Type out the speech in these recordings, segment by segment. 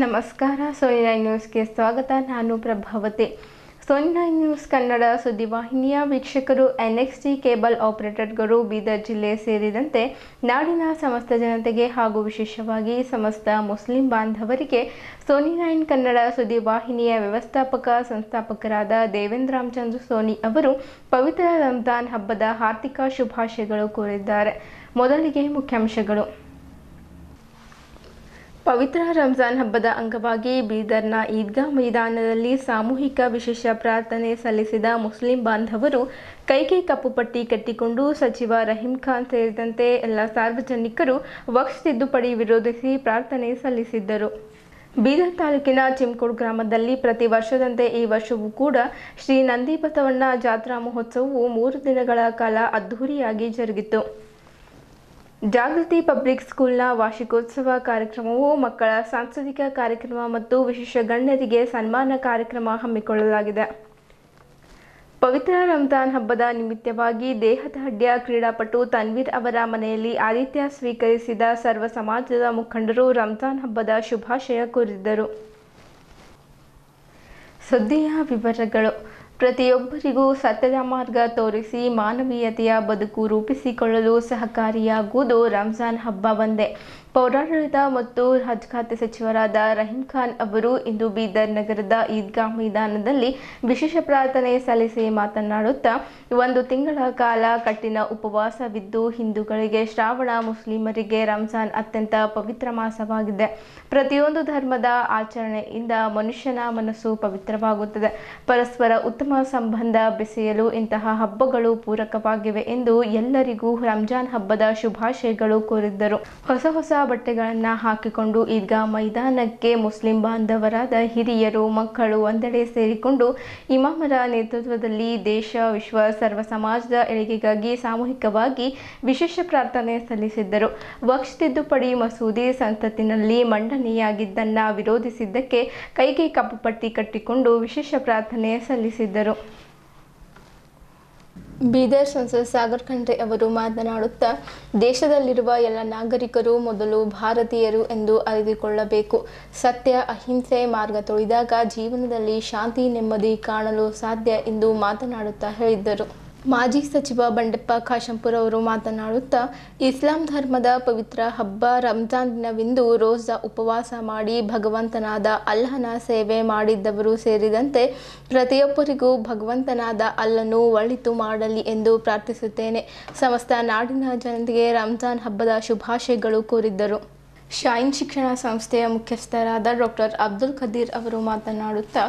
ನಮಸ್ಕಾರ. ಸೋನಿ ನ್ಯೂಸ್ಗೆ ಸ್ವಾಗತ. ನಾನು ಪ್ರಭಾವತಿ. ಸೋನಿ ನ್ಯೂಸ್ ಕನ್ನಡ ಸುದ್ದಿವಾಹಿನಿಯ ವೀಕ್ಷಕರು, NXT ಕೇಬಲ್ ಆಪರೇಟರ್ಗಳು ಬೀದರ್ ಜಿಲ್ಲೆ ಸೇರಿದಂತೆ ನಾಡಿನ ಸಮಸ್ತ ಜನತೆಗೆ ಹಾಗೂ ವಿಶೇಷವಾಗಿ ಸಮಸ್ತ ಮುಸ್ಲಿಂ ಬಾಂಧವರಿಗೆ ಸೋನಿ ಕನ್ನಡ ಸುದ್ದಿವಾಹಿನಿಯ ವ್ಯವಸ್ಥಾಪಕ ಸಂಸ್ಥಾಪಕರಾದ ದೇವೇಂದ್ರ ರಾಮಚಂದ್ರ ಸೋನಿ ಅವರು ಪವಿತ್ರ ರಂಜಾನ್ ಹಬ್ಬದ ಹಾರ್ದಿಕ ಶುಭಾಶಯಗಳು ಕೋರಿದ್ದಾರೆ. ಮೊದಲಿಗೆ ಮುಖ್ಯಾಂಶಗಳು. ಪವಿತ್ರ ರಂಜಾನ್ ಹಬ್ಬದ ಅಂಗವಾಗಿ ಬೀದರ್ನ ಈದ್ಗಾ ಮೈದಾನದಲ್ಲಿ ಸಾಮೂಹಿಕ ವಿಶೇಷ ಪ್ರಾರ್ಥನೆ ಸಲ್ಲಿಸಿದ ಮುಸ್ಲಿಂ ಬಾಂಧವರು ಕೈಗೆ ಕಪ್ಪು ಪಟ್ಟಿ ಕಟ್ಟಿಕೊಂಡು ಸಚಿವ ರಹೀಂ ಖಾನ್ ಸೇರಿದಂತೆ ಎಲ್ಲ ಸಾರ್ವಜನಿಕರು ವಕ್ಫ್ ತಿದ್ದುಪಡಿ ವಿರೋಧಿಸಿ ಪ್ರಾರ್ಥನೆ ಸಲ್ಲಿಸಿದ್ದರು. ಬೀದರ್ ತಾಲೂಕಿನ ಚಿಮ್ಕೋಡ್ ಗ್ರಾಮದಲ್ಲಿ ಪ್ರತಿ ವರ್ಷದಂತೆ ಈ ವರ್ಷವೂ ಕೂಡ ಶ್ರೀ ನಂದಿ ಬಸವಣ್ಣ ಜಾತ್ರಾ ಮಹೋತ್ಸವವು 3 ದಿನಗಳ ಕಾಲ ಅದ್ಧೂರಿಯಾಗಿ ಜರುಗಿತು. ಜಾಗೃತಿ ಪಬ್ಲಿಕ್ ಸ್ಕೂಲ್ನ ವಾರ್ಷಿಕೋತ್ಸವ ಕಾರ್ಯಕ್ರಮವು ಮಕ್ಕಳ ಸಾಂಸ್ಕೃತಿಕ ಕಾರ್ಯಕ್ರಮ ಮತ್ತು ವಿಶೇಷ ಗಣ್ಯರಿಗೆ ಸನ್ಮಾನ ಕಾರ್ಯಕ್ರಮ ಹಮ್ಮಿಕೊಳ್ಳಲಾಗಿದೆ. ಪವಿತ್ರ ರಂಜಾನ್ ಹಬ್ಬದ ನಿಮಿತ್ತವಾಗಿ ದೇಹದಾಢ್ಯ ಕ್ರೀಡಾಪಟು ತನ್ವೀರ್ ಅವರ ಮನೆಯಲ್ಲಿ ಆತಿಥ್ಯ ಸ್ವೀಕರಿಸಿದ ಸರ್ವ ಸಮಾಜದ ಮುಖಂಡರು ರಂಜಾನ್ ಹಬ್ಬದ ಶುಭಾಶಯ ಕೋರಿದರು. ಸುದ್ದಿಯ ವಿವರಗಳು. ಪ್ರತಿಯೊಬ್ಬರಿಗೂ ಸತ್ಯದ ಮಾರ್ಗ ತೋರಿಸಿ ಮಾನವೀಯತೆಯ ಬದುಕು ರೂಪಿಸಿಕೊಳ್ಳಲು ಸಹಕಾರಿಯಾಗುವುದು ರಂಜಾನ್ ಹಬ್ಬ ಒಂದೇ. ಪೌರಾಡಳಿತ ಮತ್ತು ಹಜ್ ಖಾತೆ ಸಚಿವರಾದ ರಹೀಂ ಖಾನ್ ಅವರು ಇಂದು ಬೀದರ್ ನಗರದ ಈದ್ಗಾ ಮೈದಾನದಲ್ಲಿ ವಿಶೇಷ ಪ್ರಾರ್ಥನೆ ಸಲ್ಲಿಸಿ ಮಾತನಾಡುತ್ತಾ, 1 ತಿಂಗಳ ಕಾಲ ಕಠಿಣ ಉಪವಾಸವಿದ್ದು ಹಿಂದೂಗಳಿಗೆ ಶ್ರಾವಣ, ಮುಸ್ಲಿಮರಿಗೆ ರಂಜಾನ್ ಅತ್ಯಂತ ಪವಿತ್ರ ಮಾಸವಾಗಿದೆ. ಪ್ರತಿಯೊಂದು ಧರ್ಮದ ಆಚರಣೆಯಿಂದ ಮನುಷ್ಯನ ಮನಸ್ಸು ಪವಿತ್ರವಾಗುತ್ತದೆ. ಪರಸ್ಪರ ಉತ್ತಮ ಸಂಬಂಧ ಬೆಸೆಯಲು ಇಂತಹ ಹಬ್ಬಗಳು ಪೂರಕವಾಗಿವೆ ಎಂದು ಎಲ್ಲರಿಗೂ ರಂಜಾನ್ ಹಬ್ಬದ ಶುಭಾಶಯಗಳು ಕೋರಿದ್ದರು. ಹೊಸ ಬಟ್ಟೆಗಳನ್ನು ಹಾಕಿಕೊಂಡು ಈದ್ಗಾ ಮೈದಾನಕ್ಕೆ ಮುಸ್ಲಿಂ ಬಾಂಧವರಾದ ಹಿರಿಯರು, ಮಕ್ಕಳು ಒಂದೆಡೆ ಸೇರಿಕೊಂಡು ಇಮಾಮರ ನೇತೃತ್ವದಲ್ಲಿ ದೇಶ, ವಿಶ್ವ, ಸರ್ವ ಸಮಾಜದ ಏಳಿಗೆಗಾಗಿ ಸಾಮೂಹಿಕವಾಗಿ ವಿಶೇಷ ಪ್ರಾರ್ಥನೆ ಸಲ್ಲಿಸಿದ್ದರು. ವಕ್ಫ್ ತಿದ್ದುಪಡಿ ಮಸೂದೆ ಸಂಸತ್ತಿನಲ್ಲಿ ಮಂಡನೆಯಾಗಿದ್ದನ್ನು ವಿರೋಧಿಸಿದ್ದಕ್ಕೆ ಕೈಗೆ ಕಪ್ಪು ಪಟ್ಟಿ ಕಟ್ಟಿಕೊಂಡು ವಿಶೇಷ ಪ್ರಾರ್ಥನೆ ಸಲ್ಲಿಸಿದ್ದರು. ಬೀದರ್ ಸಂಸದ ಸಾಗರ್ ಖಂಡ್ರೆ ಅವರು ಮಾತನಾಡುತ್ತಾ, ದೇಶದಲ್ಲಿರುವ ಎಲ್ಲ ನಾಗರಿಕರು ಮೊದಲು ಭಾರತೀಯರು ಎಂದು ಅರಿತುಕೊಳ್ಳಬೇಕು. ಸತ್ಯ, ಅಹಿಂಸೆ ಮಾರ್ಗ ತುಳಿದಾಗ ಜೀವನದಲ್ಲಿ ಶಾಂತಿ, ನೆಮ್ಮದಿ ಕಾಣಲು ಸಾಧ್ಯ ಎಂದು ಮಾತನಾಡುತ್ತಾ ಹೇಳಿದ್ದರು. ಮಾಜಿ ಸಚಿವ ಬಂಡೆಪ್ಪ ಖಾಶಂಪುರ್ ಅವರು ಮಾತನಾಡುತ್ತಾ, ಇಸ್ಲಾಂ ಧರ್ಮದ ಪವಿತ್ರ ಹಬ್ಬ ರಂಜಾನ್ ದಿನವಿಂದು ರೋಜಾ ಉಪವಾಸ ಮಾಡಿ ಭಗವಂತನಾದ ಅಲ್ಲಾಹನ ಸೇವೆ ಮಾಡಿದ್ದವರು ಸೇರಿದಂತೆ ಪ್ರತಿಯೊಬ್ಬರಿಗೂ ಭಗವಂತನಾದ ಅಲ್ಲನು ಒಳಿತು ಮಾಡಲಿ ಎಂದು ಪ್ರಾರ್ಥಿಸುತ್ತೇನೆ. ಸಮಸ್ತ ನಾಡಿನ ಜನತೆಗೆ ರಂಜಾನ್ ಹಬ್ಬದ ಶುಭಾಶಯಗಳು ಕೋರಿದ್ದರು. ಶಾಯಿನ್ ಶಿಕ್ಷಣ ಸಂಸ್ಥೆಯ ಮುಖ್ಯಸ್ಥರಾದ ಡಾಕ್ಟರ್ ಅಬ್ದುಲ್ ಖದೀರ್ ಅವರು ಮಾತನಾಡುತ್ತಾ,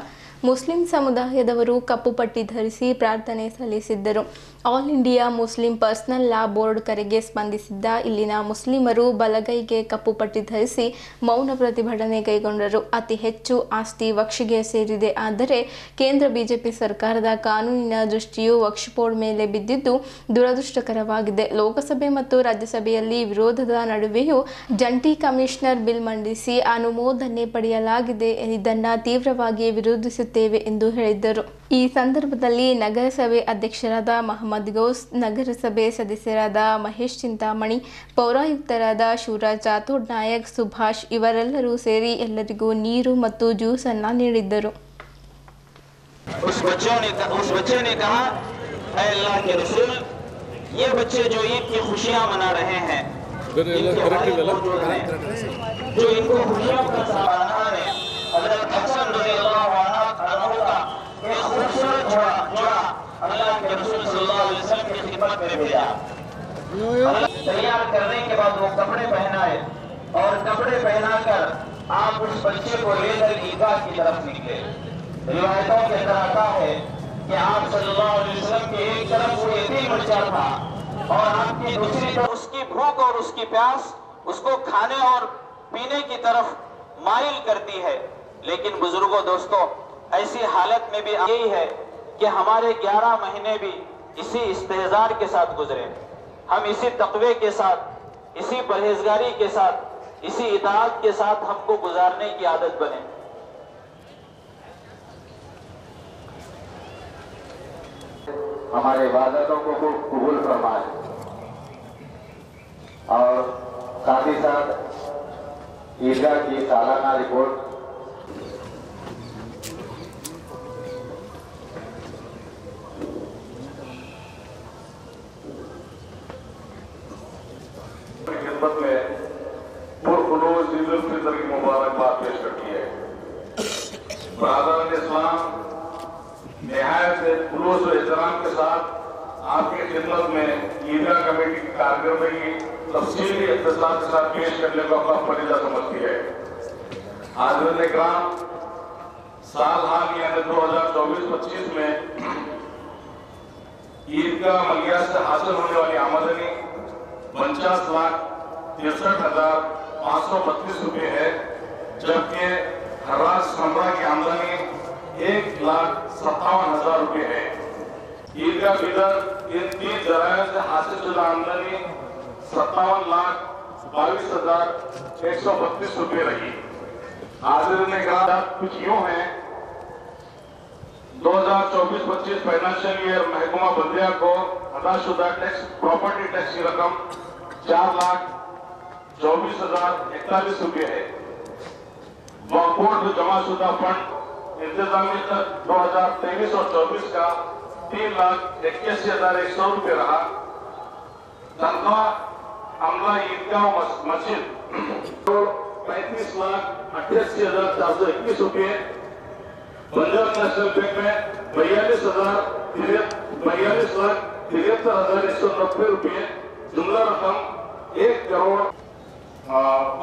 ಮುಸ್ಲಿಂ ಸಮುದಾಯದವರು ಕಪ್ಪು ಪಟ್ಟಿ ಧರಿಸಿ ಪ್ರಾರ್ಥನೆ ಸಲ್ಲಿಸಿದ್ದರು. All India Muslim personal law board ಕರೆಗೆ ಸ್ಪಂದಿಸಿದ್ದ ಇಲ್ಲಿನ ಮುಸ್ಲಿಮರು ಬಲಗೈಗೆ ಕಪ್ಪು ಪಟ್ಟಿ ಧರಿಸಿ ಮೌನ ಪ್ರತಿಭಟನೆ ಕೈಗೊಂಡರು. ಅತಿ ಹೆಚ್ಚು ಆಸ್ತಿ ವಕ್ಫ್ಗೆ ಸೇರಿದೆ. ಆದರೆ ಕೇಂದ್ರ ಬಿಜೆಪಿ ಸರ್ಕಾರದ ಕಾನೂನಿನ ದೃಷ್ಟಿಯು ವಕ್ಫ್ ಬೋರ್ಡ್ ಮೇಲೆ ಬಿದ್ದಿದ್ದು ದುರದೃಷ್ಟಕರವಾಗಿದೆ. ಲೋಕಸಭೆ ಮತ್ತು ರಾಜ್ಯಸಭೆಯಲ್ಲಿ ವಿರೋಧದ ನಡುವೆಯೂ ಜಂಟಿ ಕಮಿಷನರ್ ಬಿಲ್ ಮಂಡಿಸಿ ಅನುಮೋದನೆ ಪಡೆಯಲಾಗಿದೆ. ಇದನ್ನು ತೀವ್ರವಾಗಿ ವಿರೋಧಿಸುತ್ತೇವೆ ಎಂದು ಹೇಳಿದ್ದರು. ಈ ಸಂದರ್ಭದಲ್ಲಿ ನಗರಸಭೆ ಅಧ್ಯಕ್ಷರಾದ ಮಹಮ್ಮದ್ ಗೌಸ್, ನಗರಸಭೆ ಸದಸ್ಯರಾದ ಮಹೇಶ್ ಚಿಂತಾಮಣಿ, ಪೌರಾಯುಕ್ತರಾದ ಶಿವರಾಜ್ ರಾಥೋಡ್ ನಾಯಕ್, ಸುಭಾಷ್ ಇವರೆಲ್ಲರೂ ಸೇರಿ ಎಲ್ಲರಿಗೂ ನೀರು ಮತ್ತು ಜ್ಯೂಸ್ ಅನ್ನು ನೀಡಿದ್ದರು. उस बच्चे ने कहा, ऐ अल्लाह के रसूल, ये बच्चे जो ईद की खुशियां मना रहे हैं, जो इनको खुशियों का सामान है, हज़रत हसन रज़ियल्लाहु अन्हु का एक खूबसूरत जोड़ा अल्लाह के रसूल सल्लल्लाहु अलैहि वसल्लम की खिदमत में भेजा। तैयार करने के बाद वो कपड़े पहनाए और कपड़े पहनाकर आप उस बच्चे को लेकर ईदगाह की तरफ निकले। रिवायतों के अंदर आता है कि आप सल्लल्लाहु अलैहि वसल्लम के एक तरफ वो यतीम बच्चा था और आपकी दूसरी तरफ उसकी भूख और उसकी प्यास उसको खाने और पीने की तरफ माइल करती है। लेकिन बुजुर्गों, दोस्तों, ऐसी हालत में भी यही है कि हमारे 11 महीने भी इसी इस्तेहजार के साथ गुजरे। हम इसी तक़वे के साथ, इसी परहेजगारी के साथ, इसी इताअत के साथ हमको गुजारने की आदत बने। हमारे इबादतों को कबूल फरमाए और साथ ही साथ ईदगाह की सालाना रिपोर्ट खिदमत में पुरखुलूस ईद उल फितर की मुबारकबाद पेश करती है। बरादरान इस्लाम, निहायत खुलूस और एहतराम के साथ आपकी खिदमत में ईदगाह कमेटी की कारकर्दगी तफसीली इख्तिसार के साथ पेश करने को अपना फरीजा समझती है। हाज़िरीन इकराम, साल हाल यानी 2024-25 में ईदगाह मलिया से हासिल होने वाली आमदनी 50,63,532 रुपये है, जबकि हर्राज समरा की आमदनी 1,57,000 रुपये है। ईदगाह बिदर इन 3 जराये से हासिल शुदा आमदनी 57,22,132 रुपये रही। हाजिर ने कहा कुछ यूं है, 2024-25 फाइनेंशियल ईयर महकमा बल्दिया को अदाशुदा टैक्स प्रॉपर्टी टैक्स की रकम 4,24,041 रुपये है। वक्फ बोर्ड जमाशुदा फंड इंतजामी 2023 और 24 का 3,81,100 रुपये रहा। तनख्वाह अमला ईदगाह मस्जिद 35,88,421 रुपये। पंजाब नेशनल बैंक में 42,73,190 रुपये। जुमला रकम 1 करोड़,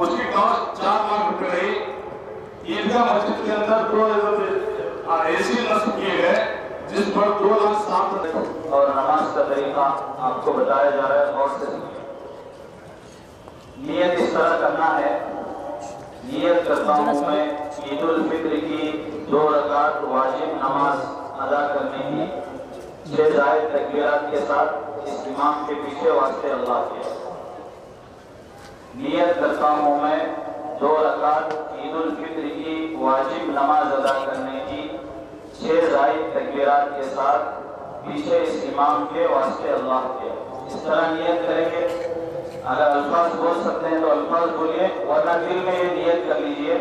उसकी कॉस्ट 4 लाख रुपए रही। ईदगाह मस्जिद के अंदर 2 एसी नस्ब किए गए, जिस पर 2,07,000 और नमाज का तरीका आपको बताया जा रहा है। और से नियत इस तरह करना है, नियत करता हूँ मैं ईद उल फित्र की 2 रकात वाजिब नमाज अदा करने की 6 जायद तकबीरात के साथ इस इमाम के पीछे वास्ते अल्लाह के। नियत करता हूँ मैं 2 रकात ईद उल फित्र की वाजिब नमाज अदा करने की 6 जायद तकबीरात के साथ पीछे इस इमाम के वास्ते अल्लाह के। इस तरह नियत करेंगे। अगर अल्फाज बोल सकते हैं तो अल्फाज बोलिए, वरना दिल में ये नियत कर लीजिए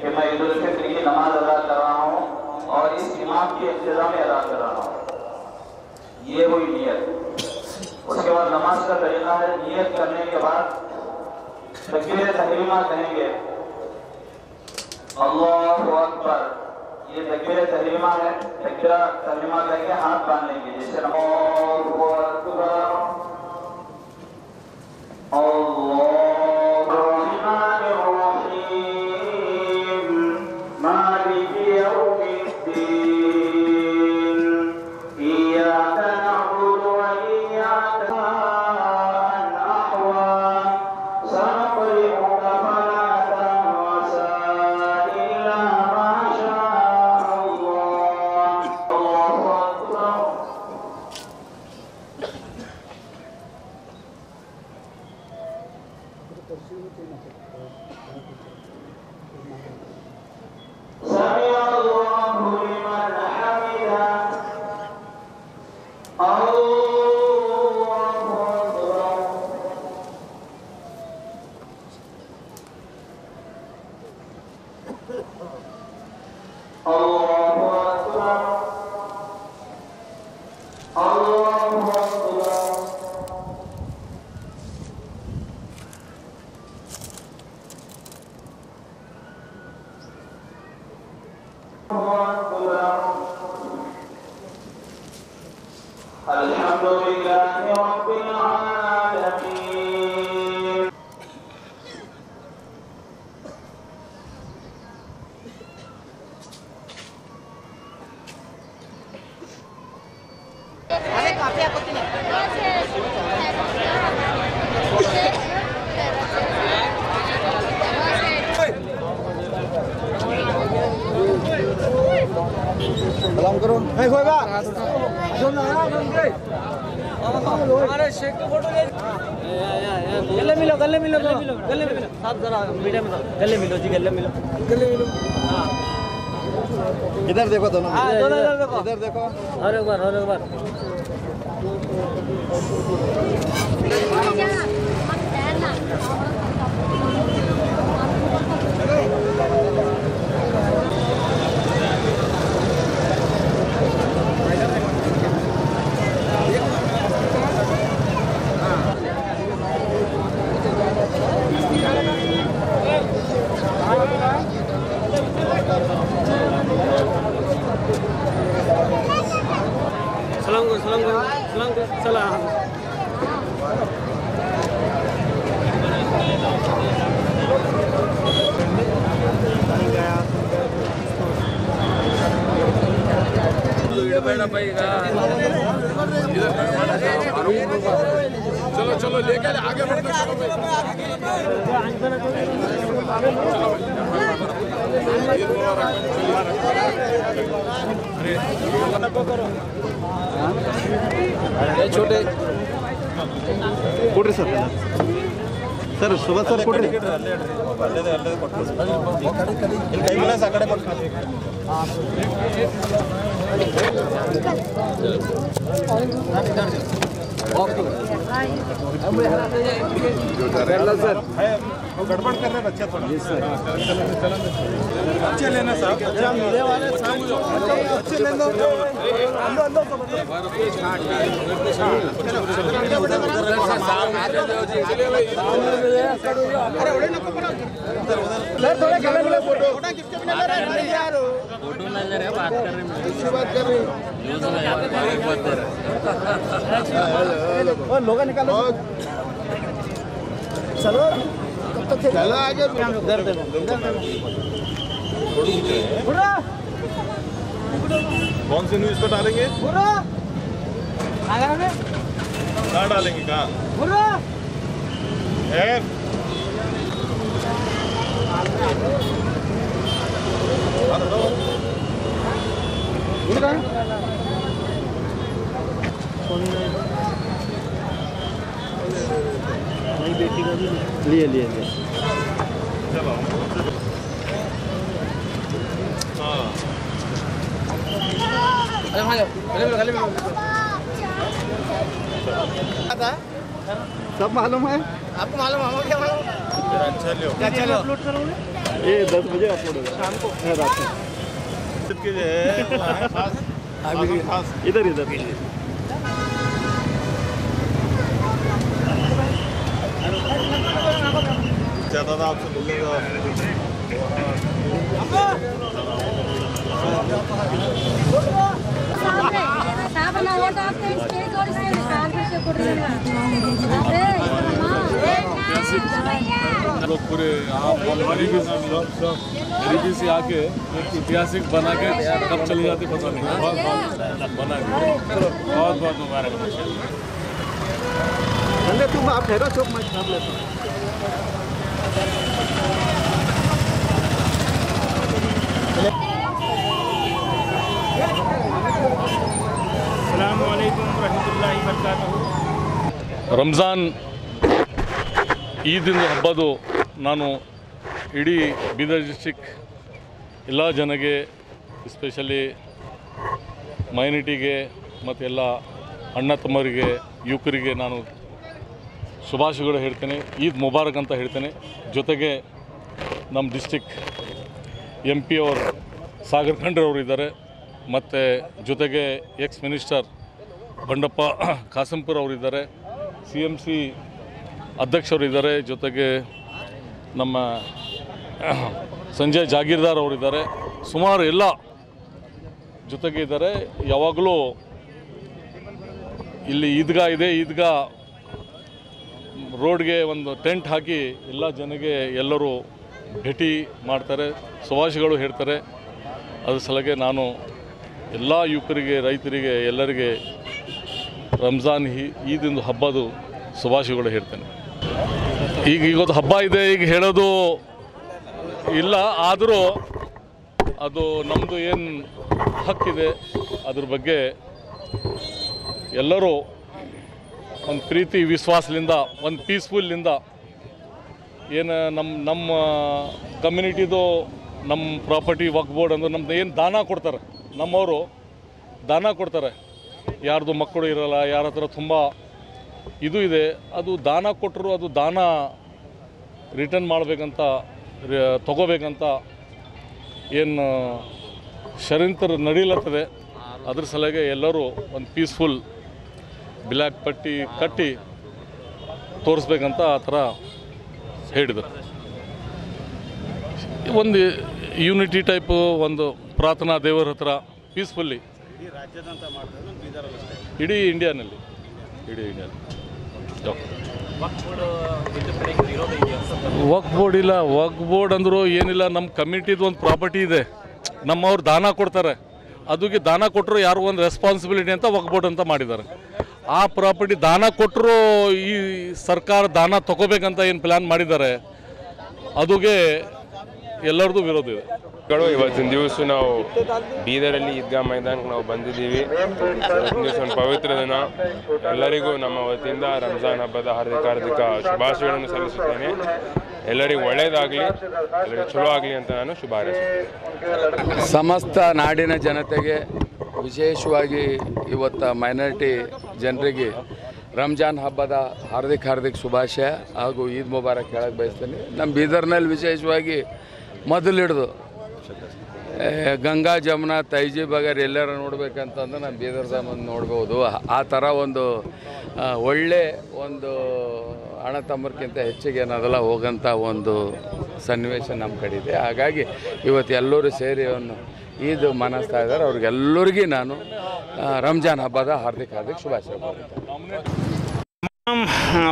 कि मैं ईद उल फित्र की नमाज अदा कर रहा हूँ और इस इमाम की इंतजाम में अदा कर रहा हूँ। ये हुई नियत। उसके बाद नमाज का तरीका है, नियत करने के बाद तकबीर तहरीमा कहेंगे, अल्लाहु अकबर। ये तकबीर तहरीमा है। तकबीर तहरीमा कहेंगे, हाथ बांध लेंगे, जैसे अल्लाहु अकबर, अल्लाहु रहमानिर रहीम, मालिकि यौमिद्दीन, इय्याका नअबुदु व इय्याका नस्तईन, सनक़रि'ुका फला तंसा इल्ला मा शाअ अल्लाह। अल्लाहु अकबर। سمع الله لمن حمده الله أكبر الله أكبر الله أكبر الحمد لله رب العالمين. सलाम करो। नहीं होगा। हमारे शेख का फोटो ले। गले मिलो गले मिलो गले मिलो साथ जरा मीडिया में गले मिलो जी गले मिलो हाँ इधर देखो दोनों। हाँ दोनों इधर देखो इधर देखो। और एक बार सलाम करो सलाम चलो चलो लेकर आगे बढ़ते छोटे ಕೊಡ್ರಿ ಸರ್ ಸರ್ ಸುಭಾಷ್ ಸರ್ ಕೊಡ್ರಿ ಆ ಕಡೆ सर वो गड़बड़ कर रहे बच्चे थोड़ा जी सर अच्छे लेना साहब मिले वाले अच्छे ले लो थोड़े गले मिले फोटो फोटो ले रहे बात कर रहे हैं लोग निकालो चलो चलो आगे इधर कौन सी न्यूज़ पर डालेंगे कहाँ डालेंगे कहाँ बेटी का भी लिए चलो सब मालूम है आपको मालूम है क्या मालूम अच्छा लो अपलोड करोगे ये 10 बजे अपलोड होगा शाम को रात को इधर इधर ज़्यादा था आपसे मिलेगा लोग पूरे गरीबी से आके ऐतिहासिक बना के तब चले जाते पता नहीं बहुत बना के बहुत बहुत मुबारक तुम आप ठहरो चौक मैं छाप लेता हूँ ರಂಜಾನ್ ಈದಿನ ಹಬ್ಬದು ನಾನು ಇಡೀ ಬೀದರ್ ಡಿಸ್ಟ್ರಿಕ್ಟ್ ಎಲ್ಲ ಜನಗೆ ಎಸ್ಪೆಷಲಿ ಮೈನಾರಿಟಿಗೆ ಮತ್ತು ಎಲ್ಲ ಅಣ್ಣ ತಮ್ಮರಿಗೆ ಯುವಕರಿಗೆ ನಾನು ಶುಭಾಶಯಗಳು ಹೇಳ್ತೇನೆ ಈದ್ ಮುಬಾರಕ್ ಅಂತ ಹೇಳ್ತೇನೆ ಜೊತೆಗೆ ನಮ್ಮ ಡಿಸ್ಟ್ರಿಕ್ಟ್ MP ಅವರು ಸಾಗರ್ ಖಂಡ್ರವರು ಇದ್ದಾರೆ ಮತ್ತು ಜೊತೆಗೆ ಎಕ್ಸ್ ಮಿನಿಸ್ಟರ್ ಬಂಡಪ್ಪ ಕಾಸಂಪುರ್ ಅವರಿದ್ದಾರೆ CMC ಅಧ್ಯಕ್ಷರಿದ್ದಾರೆ ಜೊತೆಗೆ ನಮ್ಮ ಸಂಜಯ್ ಜಾಗೀರ್ದಾರ್ ಅವರಿದ್ದಾರೆ ಸುಮಾರು ಎಲ್ಲ ಜೊತೆಗೆ ಇದ್ದಾರೆ ಯಾವಾಗಲೂ ಇಲ್ಲಿ ಈದ್ಗಾ ಇದೆ ಈದ್ಗಾ ರೋಡ್ಗೆ ಒಂದು ಟೆಂಟ್ ಹಾಕಿ ಎಲ್ಲ ಜನಗೆ ಎಲ್ಲರೂ ಭೇಟಿ ಮಾಡ್ತಾರೆ ಶುಭಾಶಯಗಳು ಹೇಳ್ತಾರೆ ಅದ್ರ ಸಲಗೆ ನಾನು ಎಲ್ಲ ಯುವಕರಿಗೆ ರೈತರಿಗೆ ಎಲ್ಲರಿಗೆ ರಂಜಾನ್ ಈದಿನ ಹಬ್ಬದ ಶುಭಾಶಯಗಳು ಹೇಳ್ತೇನೆ ಈಗ ಇವತ್ತು ಹಬ್ಬ ಇದೆ ಈಗ ಹೇಳೋದು ಇಲ್ಲ ಆದರೂ ಅದು ನಮ್ಮದು ಏನು ಹಕ್ಕಿದೆ ಅದ್ರ ಬಗ್ಗೆ ಎಲ್ಲರೂ ಒಂದು ಪ್ರೀತಿ ವಿಶ್ವಾಸದಿಂದ ಒಂದು ಪೀಸ್ಫುಲ್ಲಿಂದ ಏನು ನಮ್ಮ ಕಮ್ಯುನಿಟಿದು ನಮ್ಮ ಪ್ರಾಪರ್ಟಿ ವಕ್ಫ್ ಬೋರ್ಡ್ ಅಂದ್ರೆ ನಮ್ದು ಏನು ದಾನ ಕೊಡ್ತಾರೆ ನಮ್ಮವರು ದಾನ ಕೊಡ್ತಾರೆ ಯಾರ್ದು ಮಕ್ಕಳು ಇರೋಲ್ಲ ಯಾರ ಹತ್ರ ತುಂಬ ಇದು ಇದೆ ಅದು ದಾನ ಕೊಟ್ಟರು ಅದು ದಾನ ರಿಟರ್ನ್ ಮಾಡಬೇಕಂತ ತಗೋಬೇಕಂತ ಏನು ಷಡ್ಯಂತ್ರ ನಡೀಲತ್ತದೆ ಅದ್ರ ಸಲಗೆ ಎಲ್ಲರೂ ಒಂದು ಪೀಸ್ಫುಲ್ ಬ್ಲ್ಯಾಕ್ ಪಟ್ಟಿ ಕಟ್ಟಿ ತೋರಿಸ್ಬೇಕಂತ ಆ ಥರ ಹೇಳಿದರು ಒಂದು ಯೂನಿಟಿ ಟೈಪು ಒಂದು ಪ್ರಾರ್ಥನಾ ದೇವರ ಹತ್ರ ಪೀಸ್ಫುಲ್ಲಿ ಇಡೀ ಇಂಡಿಯಾನಲ್ಲಿ ವಕ್ಫ್ ಬೋರ್ಡ್ ಇಲ್ಲ. ವಕ್ಫ್ ಬೋರ್ಡ್ ಅಂದರೂ ಏನಿಲ್ಲ, ನಮ್ಮ ಕಮಿಟಿದು ಒಂದು ಪ್ರಾಪರ್ಟಿ ಇದೆ, ನಮ್ಮವ್ರು ದಾನ ಕೊಡ್ತಾರೆ, ಅದಕ್ಕೆ ದಾನ ಕೊಟ್ಟರು ಯಾರು ಒಂದು ರೆಸ್ಪಾನ್ಸಿಬಿಲಿಟಿ ಅಂತ ವಕ್ಫ್ ಬೋರ್ಡ್ ಅಂತ ಮಾಡಿದ್ದಾರೆ. ಆ ಪ್ರಾಪರ್ಟಿ ದಾನ ಕೊಟ್ಟರು ಈ ಸರ್ಕಾರ ದಾನ ತಗೋಬೇಕಂತ ಏನು ಪ್ಲ್ಯಾನ್ ಮಾಡಿದ್ದಾರೆ, ಅದಕ್ಕೆ ಎಲ್ಲರದ್ದು ವಿರೋಧ ಇದೆ. ಇವತ್ತಿನ ದಿವಸ ನಾವು ಬೀದರಲ್ಲಿ ಈದ್ಗಾ ಮೈದಾನಕ್ಕೆ ನಾವು ಬಂದಿದ್ದೀವಿ. ಇವತ್ತಿನ ದಿವಸ ಒಂದು ಪವಿತ್ರ ದಿನ. ಎಲ್ಲರಿಗೂ ನಮ್ಮ ವತಿಯಿಂದ ರಂಜಾನ್ ಹಬ್ಬದ ಹಾರ್ದಿಕ ಶುಭಾಶಯಗಳನ್ನು ಸಲ್ಲಿಸುತ್ತೇನೆ. ಎಲ್ಲರಿಗೂ ಒಳ್ಳೆಯದಾಗಲಿ, ಎಲ್ಲರಿಗೂ ಚಲೋ ಆಗಲಿ ಅಂತ ನಾನು ಶುಭ ಹಾರೈಸುತ್ತೇನೆ. ಸಮಸ್ತ ನಾಡಿನ ಜನತೆಗೆ, ವಿಶೇಷವಾಗಿ ಇವತ್ತು ಮೈನಾರಿಟಿ ಜನರಿಗೆ ರಂಜಾನ್ ಹಬ್ಬದ ಹಾರ್ದಿಕ ಶುಭಾಶಯ ಹಾಗೂ ಈದ್ ಮುಬಾರಕ್ ಹೇಳಕ್ಕೆ ಬಯಸ್ತೇನೆ. ನಮ್ಮ ಬೀದರ್ನಲ್ಲಿ ವಿಶೇಷವಾಗಿ ಮೊದಲಿಡ್ದು ಗಂಗಾ ಜಮುನಾ ತೈಜೀಬ್ ಅಗರ್ ಎಲ್ಲರ ನೋಡ್ಬೇಕಂತಂದ್ರೆ ನಮ್ಮ ಬೀದರ್ದ ಮುಂದೆ ನೋಡ್ಬೋದು. ಆ ಥರ ಒಂದು ಒಳ್ಳೆ ಒಂದು ಅಣ್ಣ ತಮ್ಮರ್ಕಿಂತ ಹೆಚ್ಚಿಗೆ ಏನದಲ್ಲ ಹೋಗೋಂಥ ಒಂದು ಸನ್ನಿವೇಶ ನಮ್ಮ ಕಡೆ ಇದೆ. ಹಾಗಾಗಿ ಇವತ್ತು ಎಲ್ಲರೂ ಸೇರಿ ಒಂದು ಈದ್ ಮನಾಸ್ತಾ ಇದ್ದಾರೆ. ಅವ್ರಿಗೆಲ್ಲರಿಗೂ ನಾನು ರಂಜಾನ್ ಹಬ್ಬದ ಹಾರ್ದಿಕ ಶುಭಾಶಯ ಕೋರ್ತೇನೆ.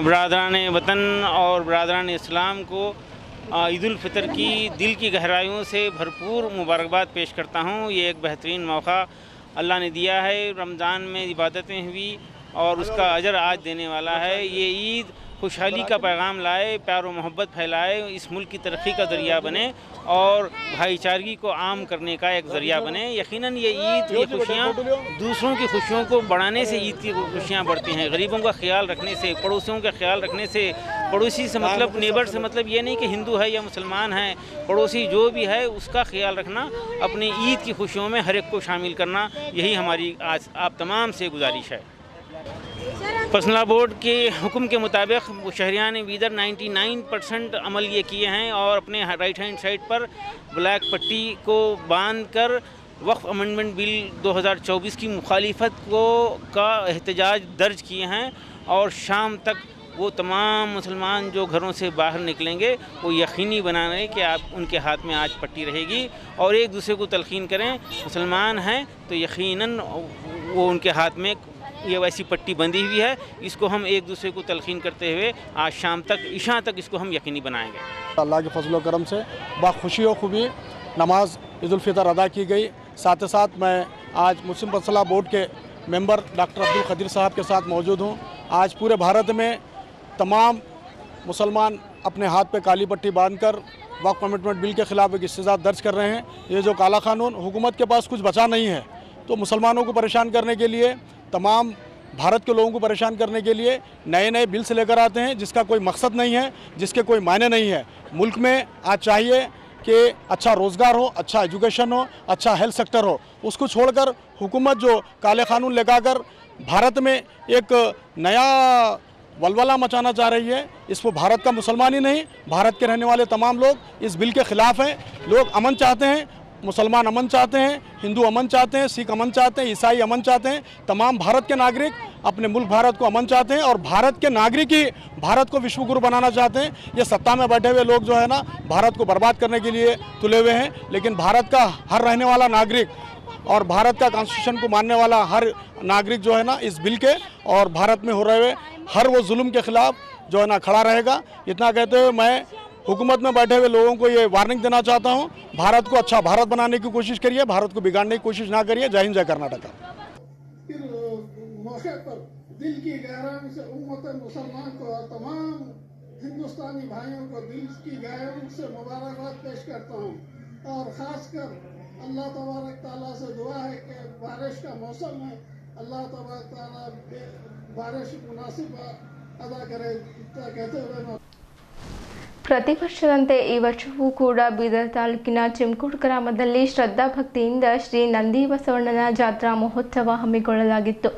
बरादरान वतन और बरादरान इस्लाम को ईद उल फितर की दिल की गहराइयों से भरपूर मुबारकबाद पेश करता हूँ। ये एक बेहतरीन मौका अल्लाह ने दिया है। रमज़ान में इबादतें हुई और उसका अजर आज देने वाला है। ये ईद खुशहाली का पैगाम लाए, प्यार व मोहब्बत फैलाए, इस मुल्क की तरक्की का ज़रिया बने और भाईचारगी को आम करने का एक ज़रिया बने। यकीनन ये ईद की खुशियाँ दूसरों की खुशियों को बढ़ाने से ईद की खुशियाँ बढ़ती हैं। गरीबों का ख्याल रखने से, पड़ोसियों का ख्याल रखने से, पड़ोसी से मतलब नेबर से मतलब ये नहीं कि हिंदू है या मुसलमान है, पड़ोसी जो भी है उसका ख्याल रखना, अपनी ईद की खुशियों में हर एक को शामिल करना, यही हमारी आज आप तमाम से गुजारिश है। पर्सनल बोर्ड के हुक्म के मुताबिक शहरियान बीदर 99% अमल ये किए हैं और अपने राइट हैंड साइड पर ब्लैक पट्टी को बांध कर वक्फ अमेंडमेंट बिल 2024 की मुखालिफत का एहतजाज दर्ज किए हैं। और शाम तक वो तमाम मुसलमान जो घरों से बाहर निकलेंगे वो यकीनी बनाने कि आप उनके हाथ में आज पट्टी रहेगी और एक दूसरे को तलकीन करें। मुसलमान हैं तो यकीनन वो उनके हाथ में ये वैसी पट्टी बंधी हुई है, इसको हम एक दूसरे को तलकीन करते हुए आज शाम तक इशा तक इसको हम यकीनी बनाएंगे। अल्लाह के फजल करम से बाखुशी और खूबी नमाज ईद उल फितर अदा की गई। साथ ही साथ मैं आज मुस्लिम पर्सनल बोर्ड के मेंबर डॉक्टर अब्दुल खदीर साहब के साथ मौजूद हूँ। आज पूरे भारत में तमाम मुसलमान अपने हाथ पे काली पट्टी बांधकर वक्फ अमेंडमेंट बिल के ख़िलाफ़ एक इस्तेजाज दर्ज कर रहे हैं। ये जो काला कानून हुकूमत के पास कुछ बचा नहीं है, तो मुसलमानों को परेशान करने के लिए, तमाम भारत के लोगों को परेशान करने के लिए नए बिल्स लेकर आते हैं जिसका कोई मकसद नहीं है, जिसके कोई मायने नहीं है। मुल्क में आज चाहिए कि अच्छा रोज़गार हो, अच्छा एजुकेशन हो, अच्छा हेल्थ सेक्टर हो। उसको छोड़कर हुकूमत जो काले कानून लगाकर भारत में एक नया वलवला मचाना चाह रही है, इस पर भारत का मुसलमान ही नहीं, भारत के रहने वाले तमाम लोग इस बिल के ख़िलाफ़ हैं। लोग अमन चाहते हैं, मुसलमान अमन चाहते हैं, हिंदू अमन चाहते हैं, सिख अमन चाहते हैं, ईसाई अमन चाहते हैं। तमाम भारत के नागरिक अपने मुल्क भारत को अमन चाहते हैं और भारत के नागरिक ही भारत को विश्वगुरु बनाना चाहते हैं। ये सत्ता में बैठे हुए लोग जो है ना भारत को बर्बाद करने के लिए तुले हुए हैं। लेकिन भारत का हर रहने वाला नागरिक और भारत का कॉन्स्टिट्यूशन को मानने वाला हर नागरिक जो है ना इस बिल के और भारत में हो रहे हर वो जुल्म के ख़िलाफ़ जो है ना खड़ा रहेगा। इतना कहते हुए मैं हुकूमत में बैठे हुए लोगों को ये वार्निंग देना चाहता हूँ, भारत को अच्छा भारत बनाने की कोशिश करिए, भारत को बिगाड़ने की कोशिश ना करिए। जय हिंद, जय कर्नाटक। मौके पर दिल की गहराई से उम्मत मुसलमान को और तमाम हिंदुस्तानी भाइयों को दिल की गहराई से मुबारकबाद पेश करता हूँ। और ख़ासकर अल्लाह तबारक ताला से दुआ है कि बारिश का मौसम है, अल्लाह तबारक ताला बारिश मुनासिब अदा करे। कहते हुए ಪ್ರತಿ ವರ್ಷದಂತೆ ಈ ವರ್ಷವೂ ಕೂಡ ಬೀದರ್ ತಾಲೂಕಿನ ಚಿಮ್ಕೋಡ್ ಗ್ರಾಮದಲ್ಲಿ ಶ್ರದ್ಧಾಭಕ್ತಿಯಿಂದ ಶ್ರೀ ನಂದಿ ಬಸವಣ್ಣನ ಜಾತ್ರಾ ಮಹೋತ್ಸವ ಹಮ್ಮಿಕೊಳ್ಳಲಾಗಿತ್ತು.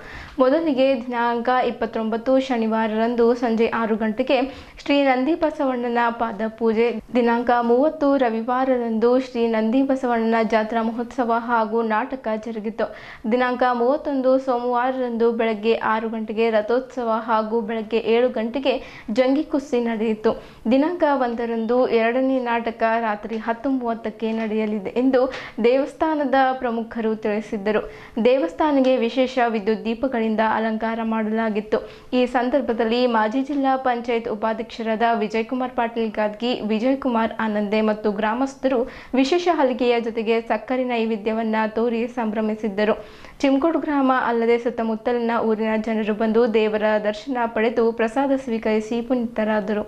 ಮೊದಲಿಗೆ ದಿನಾಂಕ 29 ಶನಿವಾರರಂದು ಸಂಜೆ 6 ಗಂಟೆಗೆ ಶ್ರೀ ನಂದಿ ಬಸವಣ್ಣನ ಪಾದ ಪೂಜೆ, ದಿನಾಂಕ 30 ರವಿವಾರದಂದು ಶ್ರೀ ನಂದಿ ಬಸವಣ್ಣನ ಜಾತ್ರಾ ಮಹೋತ್ಸವ ಹಾಗೂ ನಾಟಕ ಜರುಗಿತು. ದಿನಾಂಕ 31 ಸೋಮವಾರದಂದು ಬೆಳಗ್ಗೆ 6 ಗಂಟೆಗೆ ರಥೋತ್ಸವ ಹಾಗೂ ಬೆಳಗ್ಗೆ 7 ಗಂಟೆಗೆ ಜಂಗಿ ಕುಸ್ತಿ ನಡೆಯಿತು. ದಿನಾಂಕ 1ರಂದು 2ನೇ ನಾಟಕ ರಾತ್ರಿ 10:30ಕ್ಕೆ ನಡೆಯಲಿದೆ ಎಂದು ದೇವಸ್ಥಾನದ ಪ್ರಮುಖರು ತಿಳಿಸಿದ್ದರು. ದೇವಸ್ಥಾನಕ್ಕೆ ವಿಶೇಷ ವಿದ್ಯುತ್ ದೀಪಗಳಿಂದ ಅಲಂಕಾರ ಮಾಡಲಾಗಿತ್ತು. ಈ ಸಂದರ್ಭದಲ್ಲಿ ಮಾಜಿ ಜಿಲ್ಲಾ ಪಂಚಾಯತ್ ಉಪಾಧ್ಯಕ್ಷರಾದ ವಿಜಯಕುಮಾರ್ ಪಾಟೀಲ್ ಗಾದ್ಗಿ, ವಿಜಯಕುಮಾರ್ ಆನಂದೆ ಮತ್ತು ಗ್ರಾಮಸ್ಥರು ವಿಶೇಷ ಹಲಿಗೆಯ ಜೊತೆಗೆ ಸಕ್ಕರೆ ನೈವೇದ್ಯವನ್ನ ತೋರಿ ಸಂಭ್ರಮಿಸಿದ್ದರು. ಚಿಮ್ಕೋಡ್ ಗ್ರಾಮ ಅಲ್ಲದೆ ಸುತ್ತಮುತ್ತಲಿನ ಊರಿನ ಜನರು ಬಂದು ದೇವರ ದರ್ಶನ ಪಡೆದು ಪ್ರಸಾದ ಸ್ವೀಕರಿಸಿ ಪುನೀತರಾದರು.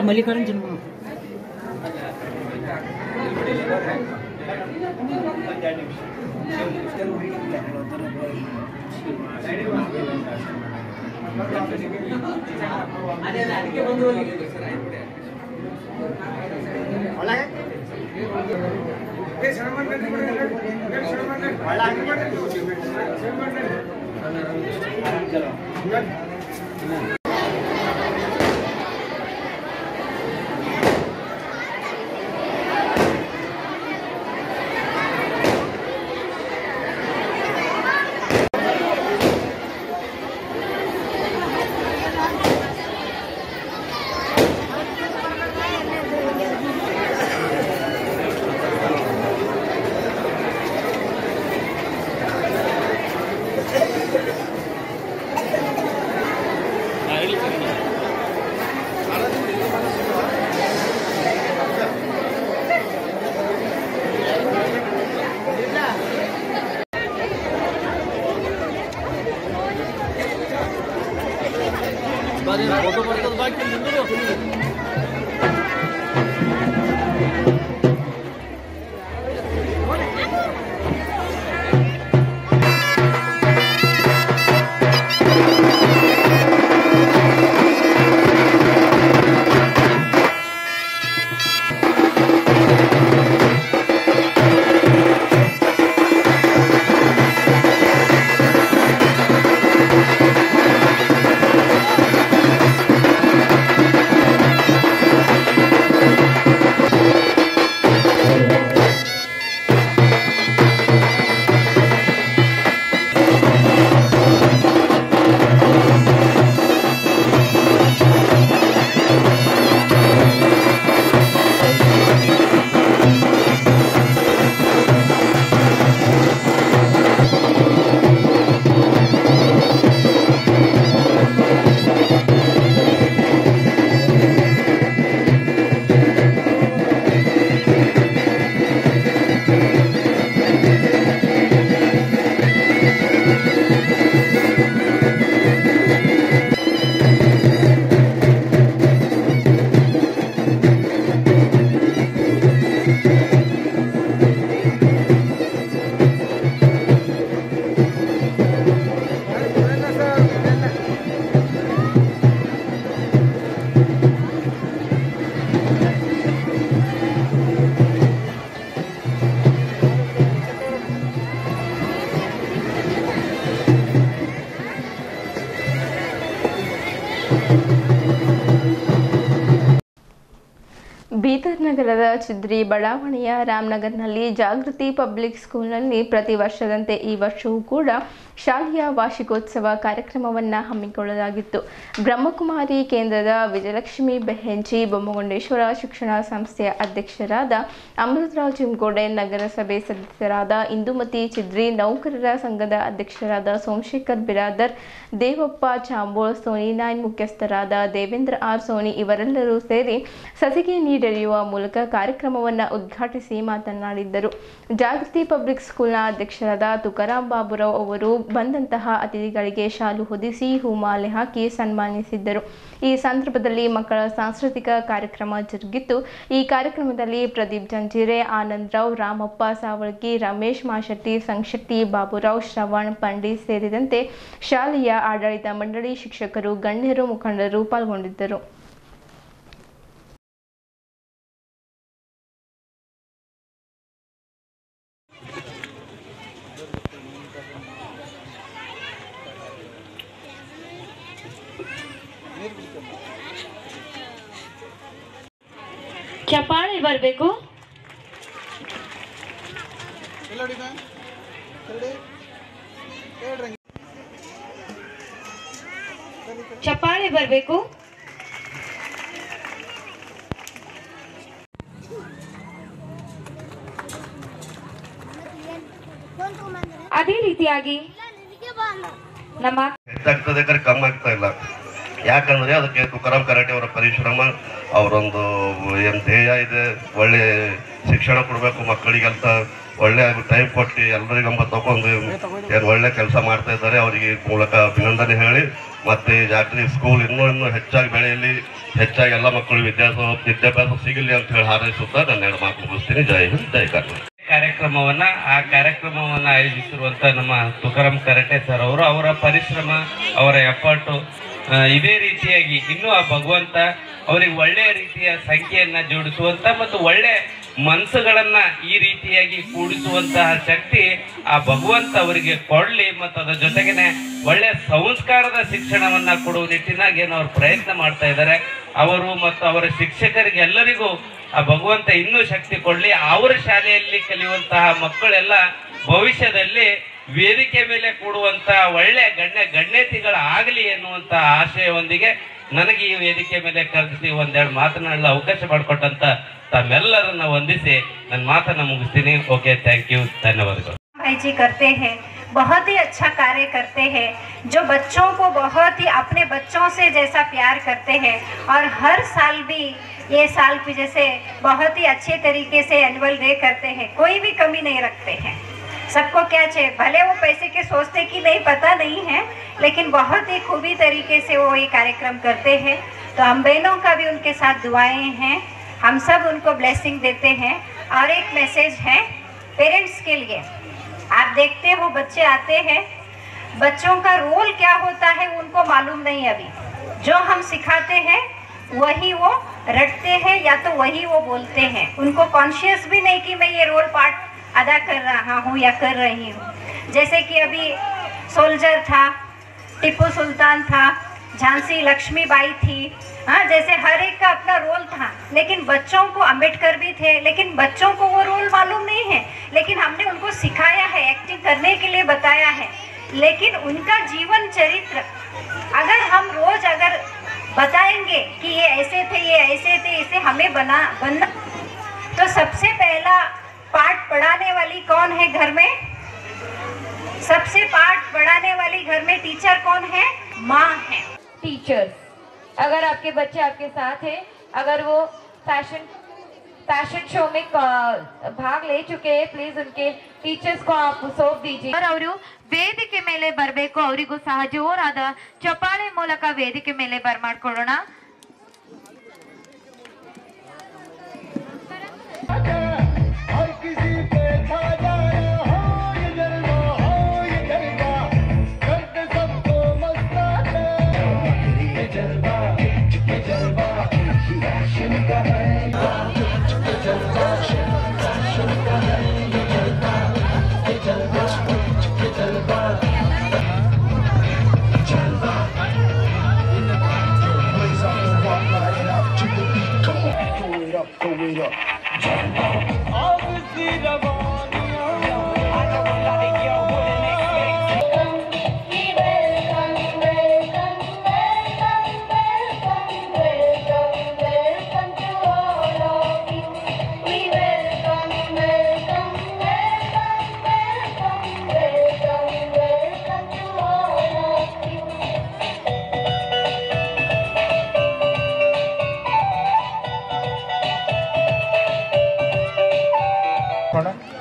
मल्लिकार्जुन जन्म ಬೀದರ್ ನಗರದ ಚಿದ್ರಿ ಬಡಾವಣೆಯ ರಾಮನಗರ್ನಲ್ಲಿ ಜಾಗೃತಿ ಪಬ್ಲಿಕ್ ಸ್ಕೂಲ್ನಲ್ಲಿ ಪ್ರತಿ ವರ್ಷದಂತೆ ಈ ವರ್ಷವೂ ಕೂಡ ಶಾಲೆಯ ವಾರ್ಷಿಕೋತ್ಸವ ಕಾರ್ಯಕ್ರಮವನ್ನು ಹಮ್ಮಿಕೊಳ್ಳಲಾಗಿತ್ತು. ಬ್ರಹ್ಮಕುಮಾರಿ ಕೇಂದ್ರದ ವಿಜಯಲಕ್ಷ್ಮಿ ಬೆಹೆಂಚಿ, ಬೊಮ್ಮಗೊಂಡೇಶ್ವರ ಶಿಕ್ಷಣ ಸಂಸ್ಥೆಯ ಅಧ್ಯಕ್ಷರಾದ ಅಮೃತರಾವ್ ಚಿಮ್ಕೋಡೆ, ನಗರಸಭೆ ಸದಸ್ಯರಾದ ಇಂದುಮತಿ ಚಿದ್ರಿ, ನೌಕರರ ಸಂಘದ ಅಧ್ಯಕ್ಷರಾದ ಸೋಮಶೇಖರ್ ಬಿರಾದರ್, ದೇವಪ್ಪ ಚಾಂಬೋಳ್, ಸೋನಿ 9 ಮುಖ್ಯಸ್ಥರಾದ ದೇವೇಂದ್ರ ಆರ್ ಸೋನಿ ಇವರೆಲ್ಲರೂ ಸೇರಿ ಸಸಿಗೆ ನೀಡಿ ಎರೆಯುವ ಮೂಲಕ ಕಾರ್ಯಕ್ರಮವನ್ನು ಉದ್ಘಾಟಿಸಿ ಮಾತನಾಡಿದ್ದರು. ಜಾಗೃತಿ ಪಬ್ಲಿಕ್ ಸ್ಕೂಲ್ನ ಅಧ್ಯಕ್ಷರಾದ ತುಕಾರಾಂ ಬಾಬುರಾವ್ ಅವರು ಬಂದಂತಹ ಅತಿಥಿಗಳಿಗೆ ಶಾಲು ಹೊದಿಸಿ ಹೂಮಾಲೆ ಹಾಕಿ ಸನ್ಮಾನಿಸಿದ್ದರು. ಈ ಸಂದರ್ಭದಲ್ಲಿ ಮಕ್ಕಳ ಸಾಂಸ್ಕೃತಿಕ ಕಾರ್ಯಕ್ರಮ ಜರುಗಿತ್ತು. ಈ ಕಾರ್ಯಕ್ರಮದಲ್ಲಿ ಪ್ರದೀಪ್ ಜಂಜೀರೆ, ಆನಂದ್ ರಾವ್, ರಾಮಪ್ಪ ಸಾವಳ್ಗಿ, ರಮೇಶ್ ಮಾಶೆಟ್ಟಿ, ಸಂಶೆಟ್ಟಿ, ಬಾಬುರಾವ್, ಶ್ರವಣ್, ಪಂಡಿತ್ ಸೇರಿದಂತೆ ಶಾಲೆಯ ಆಡಳಿತ ಮಂಡಳಿ, ಶಿಕ್ಷಕರು, ಗಣ್ಯರು, ಮುಖಂಡರು ಪಾಲ್ಗೊಂಡಿದ್ದರು. ಚಪ್ಪಾಳೆ ಬರಬೇಕು. ಚಪ್ಪಾಳೆ ಬರಬೇಕು. ಅದೇ ರೀತಿಯಾಗಿ ನಮ್ಮ ಹೆಚ್ಚಾಗ್ತದೆ ಕಮ್ಮಿ ಆಗ್ತಾ ಇಲ್ಲ. ಯಾಕಂದ್ರೆ ಅದಕ್ಕೆ ತುಕಾರಾಂ ಕರಾಟೆ ಅವರ ಪರಿಶ್ರಮ, ಅವರೊಂದು ಏನು ಧ್ಯೇಯ ಇದೆ, ಒಳ್ಳೆ ಶಿಕ್ಷಣ ಕೊಡಬೇಕು ಮಕ್ಕಳಿಗಂತ ಒಳ್ಳೆ ಟೈಮ್ ಕೊಟ್ಟು ಎಲ್ಲರಿಗಂಬ ತಗೊಂಡು ಏನು ಒಳ್ಳೆ ಕೆಲಸ ಮಾಡ್ತಾ ಇದ್ದಾರೆ. ಅವರಿಗೆ ಮೂಲಕ ಅಭಿನಂದನೆ ಹೇಳಿ ಮತ್ತೆ ಜಾಗೃತಿ ಸ್ಕೂಲ್ ಇನ್ನೂ ಹೆಚ್ಚಾಗಿ ಬೆಳೆಯಲಿ, ಹೆಚ್ಚಾಗಿ ಎಲ್ಲ ಮಕ್ಕಳು ವಿದ್ಯಾಭ್ಯಾಸ ಸಿಗಲಿ ಅಂತ ಹೇಳಿ ಹಾರೈಸುತ್ತಾ ನನ್ನ 2 ಮಾತು ಮುಗಿಸ್ತೀನಿ. ಜೈ ಹಿಂದ್, ಜೈ ಕರ್ನಾಟಕ. ಆ ಕಾರ್ಯಕ್ರಮವನ್ನ ಆಯೋಜಿಸಿರುವಂತ ನಮ್ಮ ತುಕಾರಾಂ ಕರಾಟೆ ಸರ್ ಅವರು, ಅವರ ಪರಿಶ್ರಮ, ಅವರ ಎಫರ್ಟು ಇದೇ ರೀತಿಯಾಗಿ ಇನ್ನೂ ಆ ಭಗವಂತ ಅವರಿಗೆ ಒಳ್ಳೆಯ ರೀತಿಯ ಸಂಖ್ಯೆಯನ್ನ ಜೋಡಿಸುವಂತ ಮತ್ತು ಒಳ್ಳೆ ಮನಸ್ಸುಗಳನ್ನ ಈ ರೀತಿಯಾಗಿ ಕೂಡಿಸುವಂತಹ ಶಕ್ತಿ ಆ ಭಗವಂತ ಅವರಿಗೆ ಕೊಡ್ಲಿ ಮತ್ತು ಅದರ ಜೊತೆಗೇನೆ ಒಳ್ಳೆ ಸಂಸ್ಕಾರದ ಶಿಕ್ಷಣವನ್ನ ಕೊಡುವ ನಿಟ್ಟಿನಾಗಿ ಏನು ಅವ್ರು ಪ್ರಯತ್ನ ಮಾಡ್ತಾ ಇದ್ದಾರೆ. ಅವರು ಮತ್ತು ಅವರ ಶಿಕ್ಷಕರಿಗೆ ಎಲ್ಲರಿಗೂ ಆ ಭಗವಂತ ಇನ್ನೂ ಶಕ್ತಿ ಕೊಡ್ಲಿ. ಅವರ ಶಾಲೆಯಲ್ಲಿ ಕಲಿಯುವಂತಹ ಮಕ್ಕಳೆಲ್ಲ ಭವಿಷ್ಯದಲ್ಲಿ ವೇದಿಕೆ ಮೇಲೆ ಕೂಡುವಂತ ಒಳ್ಳೆ ಗಣ್ಯತಿಗಳಾಗಲಿ ಎನ್ನುವಂತ ಆಶಯವೊಂದಿಗೆ ನನಗೆ ಈ ವೇದಿಕೆ ಮೇಲೆ ಕರೆಸಿ 1-2 ಮಾತನಾಡಲು ಅವಕಾಶ ಮಾಡಿಕೊಟ್ಟಂತ तमेल्लरನ್ನ ವಂದಿಸಿ ನನ್ನ ಮಾತನ್ನ ಮುಗಿಸ್ತೀನಿ. ओके, थैंक यू, धन्यवाद। भाई जी करते हैं, बहुत ही अच्छा कार्य करते हैं, जो बच्चों को बहुत ही अपने बच्चों से जैसा प्यार करते हैं और हर साल भी ये साल भी जैसे बहुत ही अच्छे तरीके से एनुअल डे करते हैं, कोई भी कमी नहीं रखते हैं। सबको क्या चाहिए, भले वो पैसे के सोचते कि नहीं पता नहीं है, लेकिन बहुत ही खूबी तरीके से वो ये कार्यक्रम करते हैं। तो हम बहनों का भी उनके साथ दुआएं हैं, हम सब उनको ब्लेसिंग देते हैं। और एक मैसेज है पेरेंट्स के लिए, आप देखते हो बच्चे आते हैं, बच्चों का रोल क्या होता है उनको मालूम नहीं। अभी जो हम सिखाते हैं वही वो रटते हैं या तो वही वो बोलते हैं, उनको कॉन्शियस भी नहीं कि मैं ये रोल पार्ट अदा कर रहा हूँ या कर रही हूँ। जैसे कि अभी सोल्जर था, टिप्पू सुल्तान था, झांसी लक्ष्मीबाई थी, हाँ, जैसे हर एक का अपना रोल था। लेकिन बच्चों को अम्बेडकर भी थे, लेकिन बच्चों को वो रोल मालूम नहीं है, लेकिन हमने उनको सिखाया है, एक्टिंग करने के लिए बताया है। लेकिन उनका जीवन चरित्र अगर हम रोज अगर बताएंगे कि ये ऐसे थे, ये ऐसे थे, इसे हमें बनना, तो सबसे पहला पाठ पढ़ाने वाली कौन है घर में? सबसे पाठ पढ़ाने वाली घर में टीचर कौन है? माँ है। टीचर्स, अगर आपके बच्चे आपके साथ हैं, अगर वो फैशन शो में भाग ले चुके हैं, प्लीज उनके टीचर्स को आप सौंप दीजिए। और ವೇದಿಕೆ ಮೇಲೆ ಬರಬೇಕು, ಅವರಿಗೂ ಸಹ ಜೋರಾದ ಚಪ್ಪಾಳೆ ಮೂಲಕ ವೇದಿಕೆ ಮೇಲೆ ಬರಮಾಡ್ಕೊಳ್ಳೋಣ. ಮಾಲಾರ್ಪಣೆ.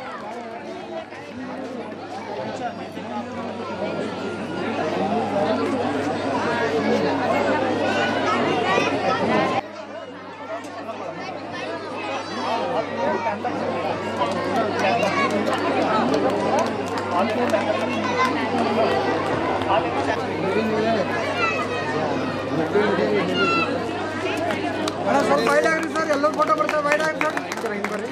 ಸ್ವಲ್ಪ ವೈಡ್ ಆಗ್ರಿ ಸರ್, ಎಲ್ಲರೂ ಫೋಟೋ ಬರ್ತಾರೆ, ವೈಡ್ ಆಗ್ರಿ ಸರ್, ಹಿಂಗೆ ಬರ್ರಿ.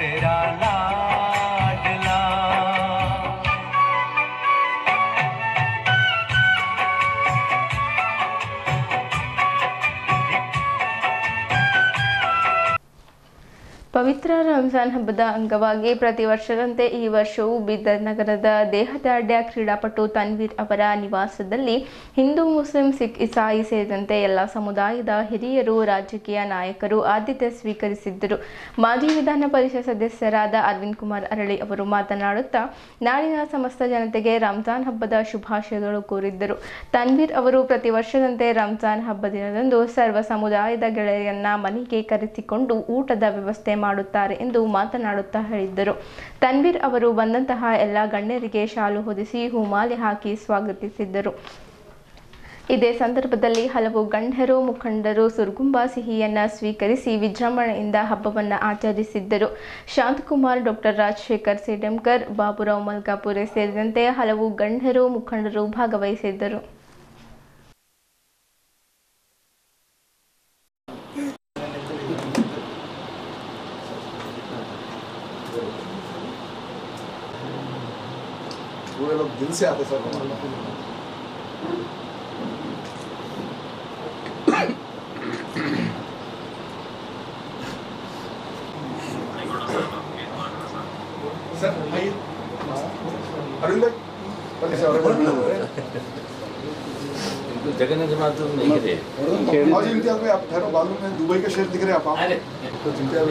तेरा लाडला ಪವಿತ್ರ ರಂಜಾನ್ ಹಬ್ಬದ ಅಂಗವಾಗಿ ಪ್ರತಿ ವರ್ಷದಂತೆ ಈ ವರ್ಷವೂ ಬೀದರ್ ನಗರದ ದೇಹದಾಢ್ಯ ಕ್ರೀಡಾಪಟು ತನ್ವೀರ್ ಅವರ ನಿವಾಸದಲ್ಲಿ ಹಿಂದೂ ಮುಸ್ಲಿಂ ಸಿಖ್ ಇಸಾಯಿ ಸೇರಿದಂತೆ ಎಲ್ಲ ಸಮುದಾಯದ ಹಿರಿಯರು ರಾಜಕೀಯ ನಾಯಕರು ಆತಿಥ್ಯ ಸ್ವೀಕರಿಸಿದ್ದರು. ಮಾಜಿ ವಿಧಾನ ಪರಿಷತ್ ಸದಸ್ಯರಾದ ಅರವಿಂದ್ ಕುಮಾರ್ ಅರಳಿ ಅವರು ಮಾತನಾಡುತ್ತಾ ನಾಡಿನ ಸಮಸ್ತ ಜನತೆಗೆ ರಂಜಾನ್ ಹಬ್ಬದ ಶುಭಾಶಯಗಳು ಕೋರಿದ್ದರು. ತನ್ವೀರ್ ಅವರು ಪ್ರತಿ ವರ್ಷದಂತೆ ರಂಜಾನ್ ಹಬ್ಬ ದಿನದಂದು ಸರ್ವ ಸಮುದಾಯದ ಗೆಳೆಯರನ್ನ ಮನೆಗೆ ಕರೆಸಿಕೊಂಡು ಊಟದ ವ್ಯವಸ್ಥೆ ಮಾಡುತ್ತಾರೆ ಎಂದು ಮಾತನಾಡುತ್ತಾ ಹೇಳಿದ್ದರು. ತನ್ವೀರ್ ಅವರು ಬಂದಂತಹ ಎಲ್ಲ ಗಣ್ಯರಿಗೆ ಶಾಲು ಹೊದಿಸಿ ಹೂಮಾಲೆ ಹಾಕಿ ಸ್ವಾಗತಿಸಿದ್ದರು. ಇದೇ ಸಂದರ್ಭದಲ್ಲಿ ಹಲವು ಗಣ್ಯರು ಮುಖಂಡರು ಸುರ್ಗುಂಬಾ ಸಿಹಿಯನ್ನ ಸ್ವೀಕರಿಸಿ ವಿಜೃಂಭಣೆಯಿಂದ ಹಬ್ಬವನ್ನು ಆಚರಿಸಿದ್ದರು. ಶಾಂತಕುಮಾರ್, ಡಾಕ್ಟರ್ ರಾಜಶೇಖರ್ ಸೇಡಂಕರ್, ಬಾಬುರಾವ್ ಮಲ್ಕಾಪುರೆ ಸೇರಿದಂತೆ ಹಲವು ಗಣ್ಯರು ಮುಖಂಡರು ಭಾಗವಹಿಸಿದ್ದರು. वो लोग दिल से आते सर सर अरविंद जगन्नाथ जमात नहीं थे आज इम्तियाज में आप ठहरो, बालू में दुबई का शहर दिख रहे हैं आप कुछ इम्तियाज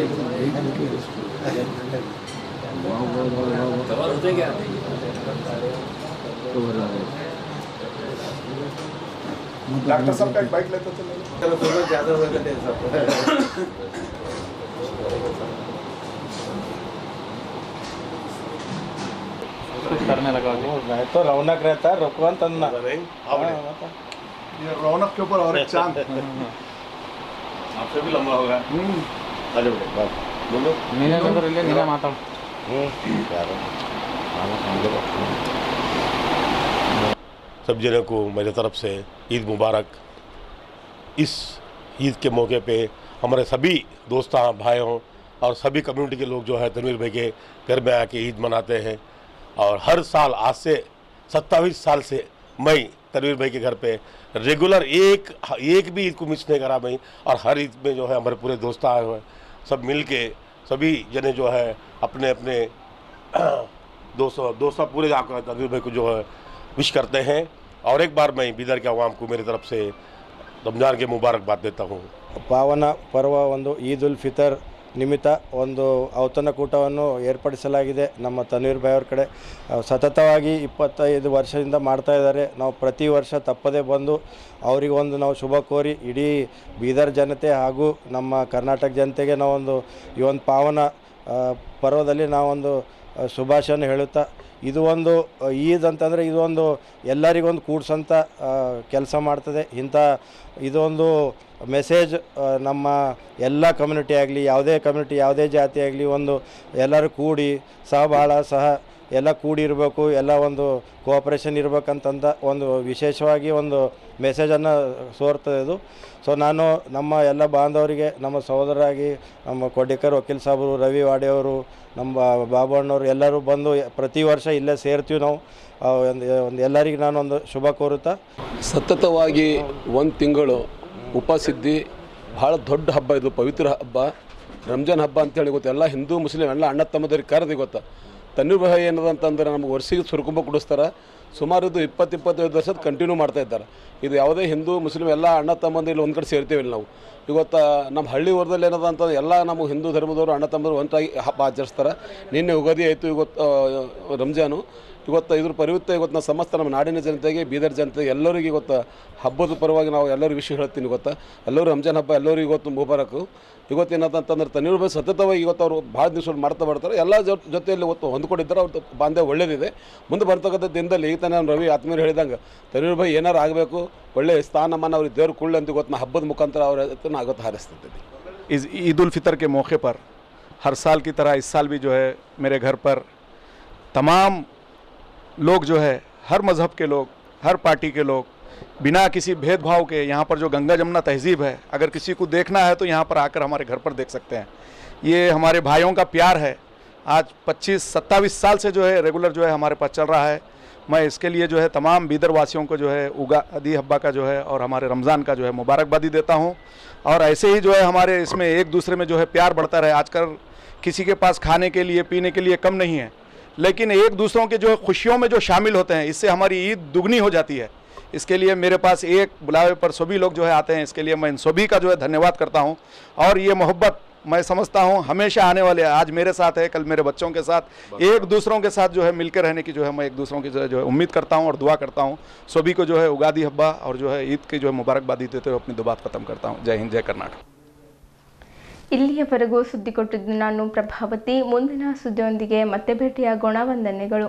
सवाल होते क्या डॉक्टर साहब का एक बाइक लेते चलो ज्यादा हो गए करने लगा मैं तो रौनक रहता है रुकवन तन्ना ये रौनक के ऊपर और एक चांद आपसे भी लंबा होगा अरे बोलो नीला नंबर ले नीला माता सब जनों को मेरी तरफ से ईद मुबारक। इस ईद के मौके पे हमारे सभी दोस्तों भाइयों और सभी कम्युनिटी के लोग जो है तनवीर भाई के घर में आके ईद मनाते हैं और हर साल आज से 27 साल से मैं तनवीर भाई के घर पे रेगुलर एक भी ईद को मिस नहीं करा भाई। और हर ईद में जो है हमारे पूरे दोस्त आए हुए सब मिल के सभी जने जो है अपने अपने दोस्तों पूरे आकर तनवीर भाई को जो है विश करते हैं। और एक बार मैं बीदर के आवाम को मेरी तरफ से रमजान के मुबारकबाद देता हूँ। ಪಾವನ ಪರ್ವ ಒಂದು ಈದ್ ಉಲ್ ಫಿತರ್ ನಿಮಿತ್ತ ಒಂದು ಔತಣಕೂಟವನ್ನು ಏರ್ಪಡಿಸಲಾಗಿದೆ. ನಮ್ಮ ತನ್ವೀರ್ ಭಾಯ್ ಅವ್ರ ಕಡೆ ಸತತವಾಗಿ 25 ವರ್ಷದಿಂದ ಮಾಡ್ತಾ ಇದ್ದಾರೆ. ನಾವು ಪ್ರತಿ ವರ್ಷ ತಪ್ಪದೇ ಬಂದು ಅವರಿಗೊಂದು ನಾವು ಶುಭ ಕೋರಿ ಇಡೀ ಬೀದರ್ ಜನತೆ ಹಾಗೂ ನಮ್ಮ ಕರ್ನಾಟಕ ಜನತೆಗೆ ನಾವೊಂದು ಈ ಒಂದು ಪಾವನ ಪರ್ವದಲ್ಲಿ ನಾವೊಂದು ಶುಭಾಶಯನ ಹೇಳುತ್ತಾ, ಇದು ಒಂದು ಈದ್ ಅಂತಂದರೆ ಇದೊಂದು ಎಲ್ಲರಿಗೊಂದು ಕೂಡ್ಸಂಥ ಕೆಲಸ ಮಾಡ್ತದೆ. ಇದೊಂದು ಮೆಸೇಜ್ ನಮ್ಮ ಎಲ್ಲ ಕಮ್ಯುನಿಟಿ ಆಗಲಿ, ಯಾವುದೇ ಕಮ್ಯುನಿಟಿ ಯಾವುದೇ ಜಾತಿ ಆಗಲಿ, ಒಂದು ಎಲ್ಲರೂ ಕೂಡಿ ಎಲ್ಲ ಕೂಡಿ ಇರಬೇಕು, ಎಲ್ಲ ಒಂದು ಕೋಆಪ್ರೇಷನ್ ಇರಬೇಕಂತಂದ ಒಂದು ವಿಶೇಷವಾಗಿ ಒಂದು ಮೆಸೇಜನ್ನು ಸೋರ್ತದೆ ಇದು. ಸೊ ನಾನು ನಮ್ಮ ಎಲ್ಲ ಬಾಂಧವರಿಗೆ, ನಮ್ಮ ಸಹೋದರಾಗಿ ನಮ್ಮ ಕೊಡ್ಡಿಕರ್ ವಕೀಲ್ ಸಾಬರು, ರವಿ ವಾಡೆಯವರು, ನಮ್ಮ ಬಾಬು ಅಣ್ಣವರು ಎಲ್ಲರೂ ಬಂದು ಪ್ರತಿ ವರ್ಷ ಇಲ್ಲೇ ಸೇರ್ತೀವಿ ನಾವು. ಒಂದು ಎಲ್ಲರಿಗೆ ನಾನೊಂದು ಶುಭ ಕೋರುತ್ತಾ, ಸತತವಾಗಿ ಒಂದು ತಿಂಗಳು ಉಪಸಿದ್ಧಿ ಭಾಳ ದೊಡ್ಡ ಹಬ್ಬ, ಇದು ಪವಿತ್ರ ಹಬ್ಬ ರಂಜಾನ್ ಹಬ್ಬ ಅಂತೇಳಿ ಗೊತ್ತು. ಎಲ್ಲ ಹಿಂದೂ ಮುಸ್ಲಿಂ ಎಲ್ಲ ಅಣ್ಣ ತಮ್ಮದವ್ರಿಗೆ ಕರೆದು ಗೊತ್ತಾ. ತನ್ವೀರ್ ಭಾಯ್ ಏನದ ಅಂತಂದ್ರೆ ನಮ್ಗೆ ವರ್ಷಿಗೆ ಸುರ್ಕುಂಬ ಕುಡಿಸ್ತಾರೆ. ಸುಮಾರು ಇದು 20-25 ವರ್ಷದ ಕಂಟಿನ್ಯೂ ಮಾಡ್ತಾ ಇದ್ದಾರೆ. ಇದು ಯಾವುದೇ ಹಿಂದೂ ಮುಸ್ಲಿಂ ಎಲ್ಲ ಅಣ್ಣ ತಮ್ಮಂದಿರು ಒಂದು ಕಡೆ ಸೇರ್ತೀವಿ ನಾವು. ಇವತ್ತು ನಮ್ಮ ಹಳ್ಳಿ ಊರದಲ್ಲಿ ಏನದ ಅಂತ ಎಲ್ಲ ನಮ್ಮ ಹಿಂದೂ ಧರ್ಮದವರು ಅಣ್ಣ ತಮ್ಮದವರು ಒಂಟಾಗಿ ಹಬ್ಬ ಆಚರಿಸ್ತಾರೆ. ನಿನ್ನೆ ಯುಗಾದಿ ಆಯಿತು, ಇವತ್ತು ರಂಜಾನು. ಇವತ್ತು ಇದ್ರ ಪವಿತ್ರ ಇವತ್ತು ನಾವು ಸಮಸ್ತ ನಮ್ಮ ನಾಡಿನ ಜನತೆಗೆ, ಬೀದರ್ ಜನತೆಗೆ ಎಲ್ಲರಿಗೂ ಇವತ್ತು ಹಬ್ಬದ ಪರವಾಗಿ ನಾವು ಎಲ್ಲರಿಗೂ ವಿಷಯ ಹೇಳ್ತೀನಿ. ಇವತ್ತು ಎಲ್ಲರೂ ರಂಜಾನ್ ಹಬ್ಬ ಎಲ್ಲರಿಗೂ ಇವತ್ತು ಮುಬಾರಕು. ಇವತ್ತು ಏನಂತಂದ್ರೆ ತನ್ನೂರು ಬೈ ಸತತವಾಗಿ ಇವತ್ತು ಅವರು ಭಾಳ ದಿವಸ ಮಾಡ್ತಾ ಬರ್ತಾರೆ. ಎಲ್ಲ ಜೊತೆಯಲ್ಲಿ ಇವತ್ತು ಹೊಂದ್ಕೊಂಡಿದ್ದಾರೆ. ಅವ್ರ ಬಾಂಧವ್ಯ ಒಳ್ಳೇದಿದೆ. ಮುಂದೆ ಬರ್ತಕ್ಕಂಥ ದಿನದಲ್ಲಿ ಈಗ ತಾನೇ ರವಿ ಆತ್ಮೀಯರು ಹೇಳಿದಂಗೆ ತನ್ನೂರು ಬೈ ಏನಾರು ಆಗಬೇಕು, ಒಳ್ಳೆಯ ಸ್ಥಾನಮಾನ ಅವ್ರಿಗೆ ದೇವ್ರು ಕುಳ್ಳು ಅಂತ ಇವತ್ತು ನಾವು ಹಬ್ಬದ ಮುಖಾಂತರ ಅವ್ರ ಇವತ್ತು ಹಾರಿಸ್ತಿದ್ದೀವಿ. इस ईद उल फितर के मौके पर हर साल की तरह इस साल भी जो है मेरे घर पर तमाम लोग जो है, हर मज़हब के लोग, हर पार्टी के लोग, बिना किसी भेदभाव के यहाँ पर जो गंगा जमुना तहज़ीब है, अगर किसी को देखना है तो यहाँ पर आकर हमारे घर पर देख सकते हैं. ये हमारे भाइयों का प्यार है. आज 25-27 साल से जो है रेगुलर जो है हमारे पास चल रहा है. मैं इसके लिए जो है तमाम बीदर वासियों को जो है उगादी हब्बा का जो है और हमारे रमज़ान का जो है मुबारकबादी देता हूँ. और ऐसे ही जो है हमारे इसमें एक दूसरे में जो है प्यार बढ़ता रहे. आजकल किसी के पास खाने के लिए पीने के लिए कम नहीं है, लेकिन एक दूसरों के जो है खुशियों में जो शामिल होते हैं, इससे हमारी ईद दुगनी हो जाती है. इसके लिए मेरे पास एक बुलावे पर सभी लोग जो है आते हैं. इसके लिए मैं इन सभी का जो है धन्यवाद करता हूँ. और ये मोहब्बत मैं समझता हूँ हमेशा आने वाले. आज मेरे साथ है, कल मेरे बच्चों के साथ, एक दूसरों के साथ जो है मिलकर रहने की जो है मैं एक दूसरों की जो है उम्मीद करता हूँ और दुआ करता हूँ. सभी को जो है उगादी हब्बा और जो है ईद की जो है मुबारकबादी देते हुए अपनी दो बात खत्म करता हूँ. जय हिंद, जय कर्नाटक. ಇಲ್ಲಿಯವರೆಗೂ ಸುದ್ದಿ ಕೊಟ್ಟಿದ್ದು ನಾನು ಪ್ರಭಾವತಿ. ಮುಂದಿನ ಸುದ್ದಿಯೊಂದಿಗೆ ಮತ್ತೆ ಭೇಟಿಯಾಗೋಣ. ವಂದನೆಗಳು.